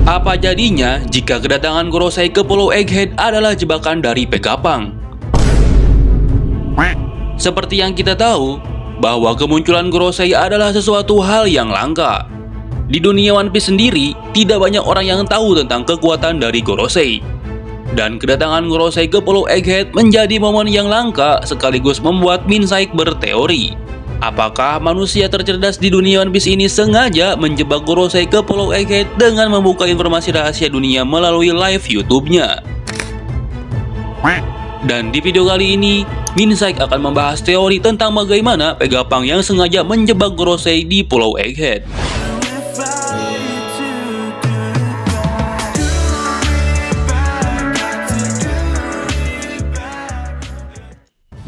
Apa jadinya jika kedatangan Gorosei ke Pulau Egghead adalah jebakan dari Vegapunk? Seperti yang kita tahu, bahwa kemunculan Gorosei adalah sesuatu hal yang langka. Di dunia One Piece sendiri, tidak banyak orang yang tahu tentang kekuatan dari Gorosei. Dan kedatangan Gorosei ke Pulau Egghead menjadi momen yang langka sekaligus membuat Minsait berteori. Apakah manusia tercerdas di dunia One Piece ini sengaja menjebak Gorosei ke Pulau Egghead dengan membuka informasi rahasia dunia melalui live YouTube-nya? Dan di video kali ini, Minsait akan membahas teori tentang bagaimana Vegapunk yang sengaja menjebak Gorosei di Pulau Egghead.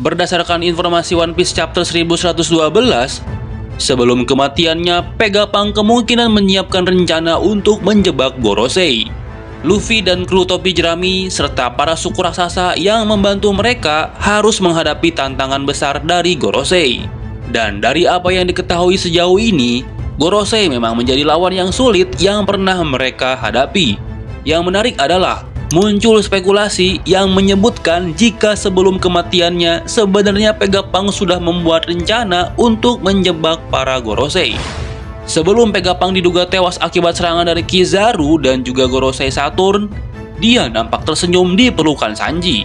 Berdasarkan informasi One Piece Chapter 1112, sebelum kematiannya, Vegapunk kemungkinan menyiapkan rencana untuk menjebak Gorosei. Luffy dan kru topi jerami serta para suku raksasa yang membantu mereka harus menghadapi tantangan besar dari Gorosei. Dan dari apa yang diketahui sejauh ini, Gorosei memang menjadi lawan yang sulit yang pernah mereka hadapi. Yang menarik adalah muncul spekulasi yang menyebutkan jika sebelum kematiannya sebenarnya Vegapunk sudah membuat rencana untuk menjebak para Gorosei. Sebelum Vegapunk diduga tewas akibat serangan dari Kizaru dan juga Gorosei Saturn, dia nampak tersenyum di pelukan Sanji.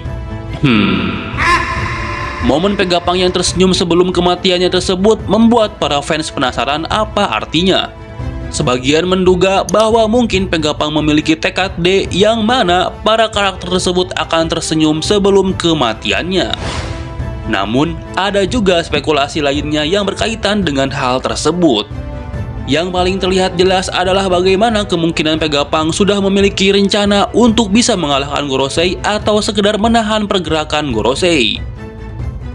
Momen Vegapunk yang tersenyum sebelum kematiannya tersebut membuat para fans penasaran apa artinya. Sebagian menduga bahwa mungkin Vegapunk memiliki tekad D yang mana para karakter tersebut akan tersenyum sebelum kematiannya. Namun, ada juga spekulasi lainnya yang berkaitan dengan hal tersebut. Yang paling terlihat jelas adalah bagaimana kemungkinan Vegapunk sudah memiliki rencana untuk bisa mengalahkan Gorosei atau sekedar menahan pergerakan Gorosei.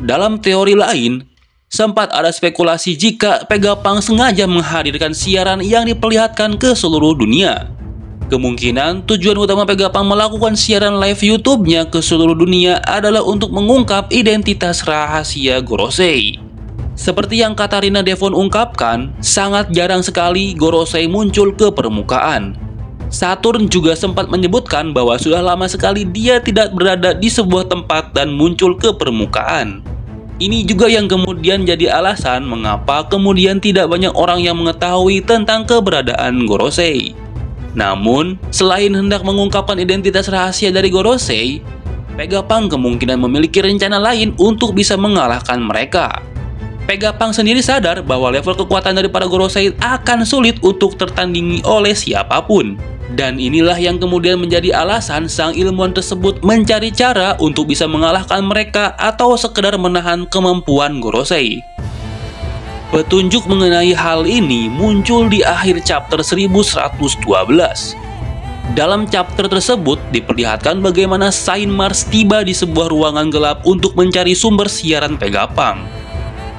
Dalam teori lain, sempat ada spekulasi jika Vegapunk sengaja menghadirkan siaran yang diperlihatkan ke seluruh dunia. Kemungkinan tujuan utama Vegapunk melakukan siaran live YouTube-nya ke seluruh dunia adalah untuk mengungkap identitas rahasia Gorosei. Seperti yang Katarina Devon ungkapkan, sangat jarang sekali Gorosei muncul ke permukaan. Saturn juga sempat menyebutkan bahwa sudah lama sekali dia tidak berada di sebuah tempat dan muncul ke permukaan. Ini juga yang kemudian jadi alasan mengapa kemudian tidak banyak orang yang mengetahui tentang keberadaan Gorosei. Namun, selain hendak mengungkapkan identitas rahasia dari Gorosei, Vegapunk kemungkinan memiliki rencana lain untuk bisa mengalahkan mereka. Vegapunk sendiri sadar bahwa level kekuatan dari para Gorosei akan sulit untuk tertandingi oleh siapapun. Dan inilah yang kemudian menjadi alasan sang ilmuwan tersebut mencari cara untuk bisa mengalahkan mereka atau sekedar menahan kemampuan Gorosei. Petunjuk mengenai hal ini muncul di akhir chapter 1112. Dalam chapter tersebut diperlihatkan bagaimana Saint Mars tiba di sebuah ruangan gelap untuk mencari sumber siaran Vegapunk.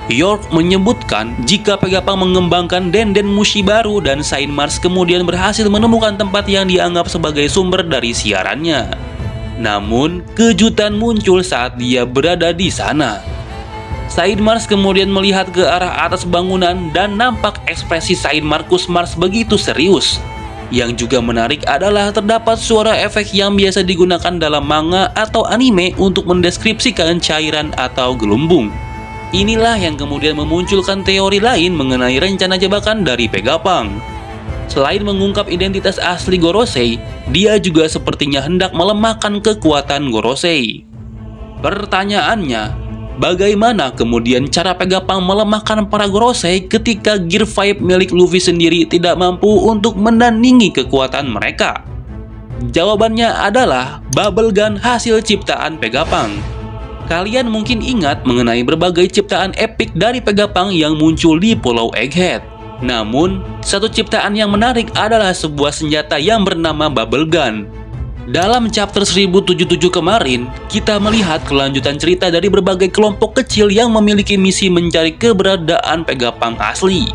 York menyebutkan jika Vegapunk mengembangkan Denden Mushi baru dan Saint Mars kemudian berhasil menemukan tempat yang dianggap sebagai sumber dari siarannya. Namun, kejutan muncul saat dia berada di sana. Saint Mars kemudian melihat ke arah atas bangunan dan nampak ekspresi Saint Marcus Mars begitu serius. Yang juga menarik adalah terdapat suara efek yang biasa digunakan dalam manga atau anime untuk mendeskripsikan cairan atau gelembung. Inilah yang kemudian memunculkan teori lain mengenai rencana jebakan dari Vegapunk. Selain mengungkap identitas asli Gorosei, dia juga sepertinya hendak melemahkan kekuatan Gorosei. Pertanyaannya, bagaimana kemudian cara Vegapunk melemahkan para Gorosei ketika Gear 5 milik Luffy sendiri tidak mampu untuk menandingi kekuatan mereka? Jawabannya adalah Bubble Gun hasil ciptaan Vegapunk. Kalian mungkin ingat mengenai berbagai ciptaan epik dari Vegapunk yang muncul di Pulau Egghead. Namun, satu ciptaan yang menarik adalah sebuah senjata yang bernama Bubble Gun. Dalam chapter 1077 kemarin, kita melihat kelanjutan cerita dari berbagai kelompok kecil yang memiliki misi mencari keberadaan Vegapunk asli.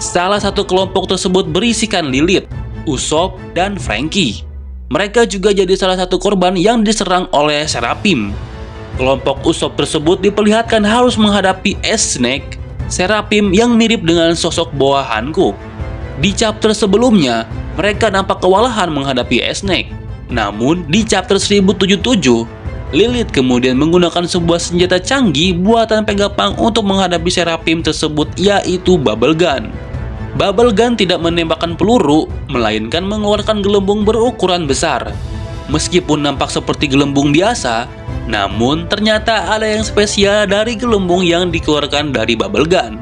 Salah satu kelompok tersebut berisikan Lilith, Usopp, dan Franky. Mereka juga jadi salah satu korban yang diserang oleh Seraphim. Kelompok Usopp tersebut diperlihatkan harus menghadapi Ace Snake, Seraphim yang mirip dengan sosok Boa Hancock. Di chapter sebelumnya, mereka nampak kewalahan menghadapi Snake. Namun, di chapter 1077, Lilith kemudian menggunakan sebuah senjata canggih buatan Vegapunk untuk menghadapi Seraphim tersebut, yaitu Bubble Gun. Bubble Gun tidak menembakkan peluru, melainkan mengeluarkan gelembung berukuran besar. Meskipun nampak seperti gelembung biasa, namun ternyata ada yang spesial dari gelembung yang dikeluarkan dari Bubble Gun.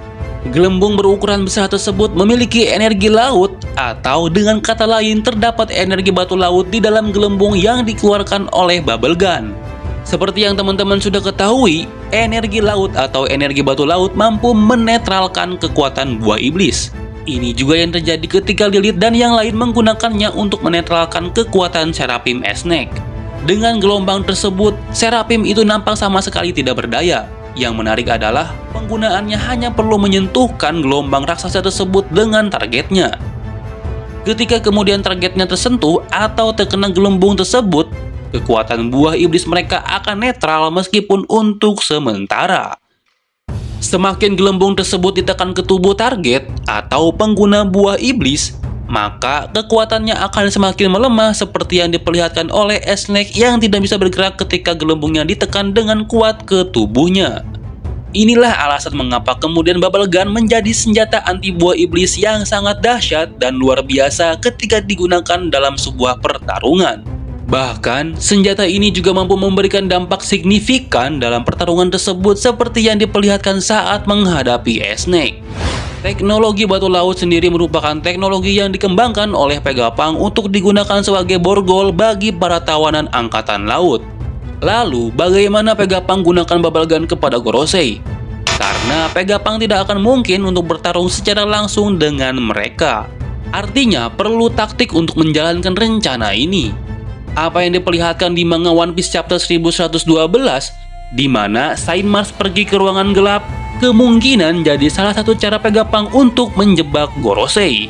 Gelembung berukuran besar tersebut memiliki energi laut, atau dengan kata lain terdapat energi batu laut di dalam gelembung yang dikeluarkan oleh Bubble Gun. Seperti yang teman-teman sudah ketahui, energi laut atau energi batu laut mampu menetralkan kekuatan buah iblis. Ini juga yang terjadi ketika Lilith dan yang lain menggunakannya untuk menetralkan kekuatan Seraphim Snake. Dengan gelombang tersebut, Seraphim itu nampak sama sekali tidak berdaya. Yang menarik adalah penggunaannya hanya perlu menyentuhkan gelombang raksasa tersebut dengan targetnya. Ketika kemudian targetnya tersentuh atau terkena gelembung tersebut, kekuatan buah iblis mereka akan netral meskipun untuk sementara. Semakin gelembung tersebut ditekan ke tubuh target atau pengguna buah iblis, maka kekuatannya akan semakin melemah seperti yang diperlihatkan oleh Snake yang tidak bisa bergerak ketika gelembungnya ditekan dengan kuat ke tubuhnya. Inilah alasan mengapa kemudian Bubble Gun menjadi senjata anti buah iblis yang sangat dahsyat dan luar biasa ketika digunakan dalam sebuah pertarungan. Bahkan, senjata ini juga mampu memberikan dampak signifikan dalam pertarungan tersebut seperti yang diperlihatkan saat menghadapi Snake. Teknologi batu laut sendiri merupakan teknologi yang dikembangkan oleh Vegapunk untuk digunakan sebagai borgol bagi para tawanan angkatan laut. Lalu, bagaimana Vegapunk gunakan Bubble Gun kepada Gorosei? Karena Vegapunk tidak akan mungkin untuk bertarung secara langsung dengan mereka. Artinya, perlu taktik untuk menjalankan rencana ini. Apa yang diperlihatkan di manga One Piece chapter 1112, di mana Saint Mars pergi ke ruangan gelap, kemungkinan jadi salah satu cara Vegapunk untuk menjebak Gorosei.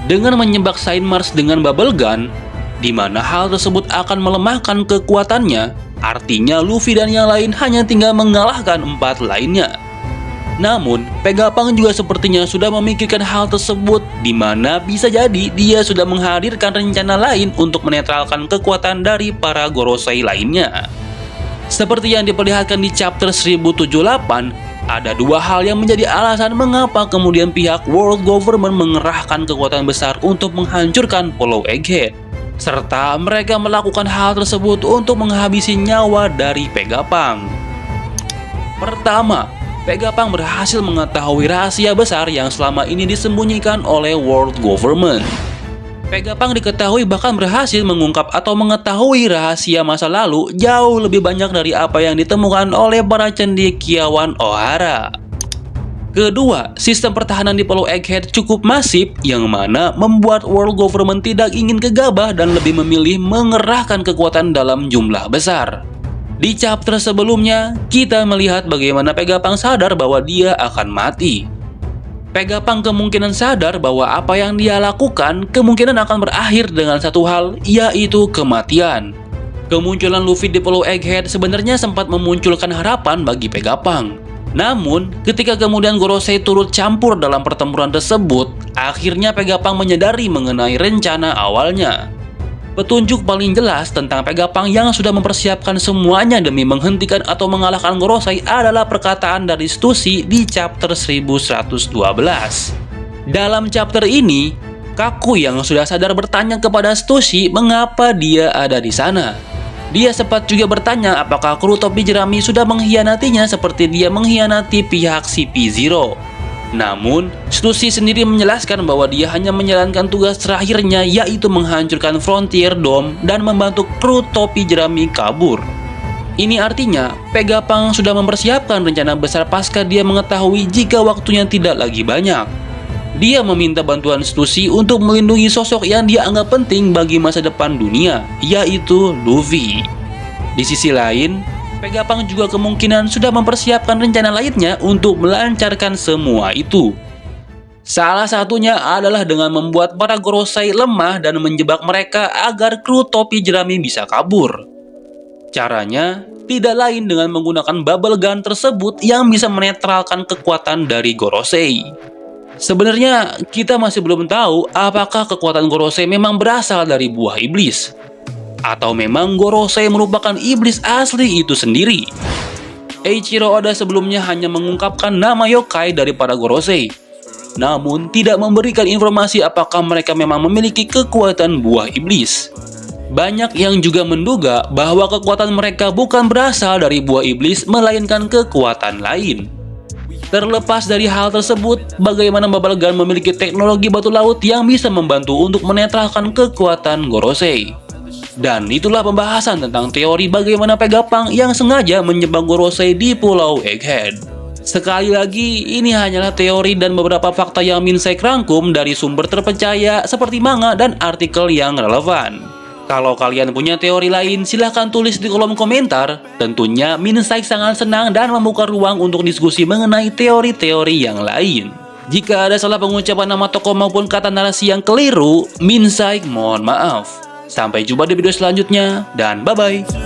Dengan menjebak Saint Mars dengan Bubble Gun, di mana hal tersebut akan melemahkan kekuatannya, artinya Luffy dan yang lain hanya tinggal mengalahkan 4 lainnya. Namun, Vegapunk juga sepertinya sudah memikirkan hal tersebut, di mana bisa jadi dia sudah menghadirkan rencana lain untuk menetralkan kekuatan dari para Gorosei lainnya. Seperti yang diperlihatkan di chapter 1078, ada 2 hal yang menjadi alasan mengapa kemudian pihak World Government mengerahkan kekuatan besar untuk menghancurkan Pulau Egghead. Serta mereka melakukan hal tersebut untuk menghabisi nyawa dari Vegapunk. Pertama, Vegapunk berhasil mengetahui rahasia besar yang selama ini disembunyikan oleh World Government. Vegapunk diketahui bahkan berhasil mengungkap atau mengetahui rahasia masa lalu jauh lebih banyak dari apa yang ditemukan oleh para cendekiawan Ohara. Kedua, sistem pertahanan di Pulau Egghead cukup masif yang mana membuat World Government tidak ingin gegabah dan lebih memilih mengerahkan kekuatan dalam jumlah besar. Di chapter sebelumnya, kita melihat bagaimana Vegapunk sadar bahwa dia akan mati. Vegapunk kemungkinan sadar bahwa apa yang dia lakukan kemungkinan akan berakhir dengan satu hal, yaitu kematian. Kemunculan Luffy di Pulau Egghead sebenarnya sempat memunculkan harapan bagi Vegapunk. Namun, ketika kemudian Gorosei turut campur dalam pertempuran tersebut, akhirnya Vegapunk menyadari mengenai rencana awalnya. Petunjuk paling jelas tentang Vegapunk yang sudah mempersiapkan semuanya demi menghentikan atau mengalahkan Gorosei adalah perkataan dari Stussy di chapter 1112. Dalam chapter ini, Kaku yang sudah sadar bertanya kepada Stussy mengapa dia ada di sana. Dia sempat juga bertanya apakah kru topi jerami sudah mengkhianatinya seperti dia mengkhianati pihak CP0. Namun, Stussy sendiri menjelaskan bahwa dia hanya menjalankan tugas terakhirnya, yaitu menghancurkan Frontier Dome dan membantu kru topi jerami kabur. Ini artinya, Vegapunk sudah mempersiapkan rencana besar pasca dia mengetahui jika waktunya tidak lagi banyak. Dia meminta bantuan Stussy untuk melindungi sosok yang dia anggap penting bagi masa depan dunia, yaitu Luffy. Di sisi lain, Vegapunk juga kemungkinan sudah mempersiapkan rencana lainnya untuk melancarkan semua itu. Salah satunya adalah dengan membuat para Gorosei lemah dan menjebak mereka agar kru topi jerami bisa kabur. Caranya tidak lain dengan menggunakan Bubble Gun tersebut yang bisa menetralkan kekuatan dari Gorosei. Sebenarnya kita masih belum tahu apakah kekuatan Gorosei memang berasal dari buah iblis, atau memang Gorosei merupakan iblis asli itu sendiri. Eiichiro Oda sebelumnya hanya mengungkapkan nama yokai dari para Gorosei, namun tidak memberikan informasi apakah mereka memang memiliki kekuatan buah iblis. Banyak yang juga menduga bahwa kekuatan mereka bukan berasal dari buah iblis, melainkan kekuatan lain. Terlepas dari hal tersebut, bagaimana Bubble Gun memiliki teknologi batu laut yang bisa membantu untuk menetralkan kekuatan Gorosei. Dan itulah pembahasan tentang teori bagaimana Vegapunk yang sengaja menjebak Gorosei di Pulau Egghead. Sekali lagi, ini hanyalah teori dan beberapa fakta yang Minsai rangkum dari sumber terpercaya seperti manga dan artikel yang relevan. Kalau kalian punya teori lain, silahkan tulis di kolom komentar. Tentunya Minsai sangat senang dan membuka ruang untuk diskusi mengenai teori-teori yang lain. Jika ada salah pengucapan nama tokoh maupun kata narasi yang keliru, Minsai mohon maaf. Sampai jumpa di video selanjutnya, dan bye-bye.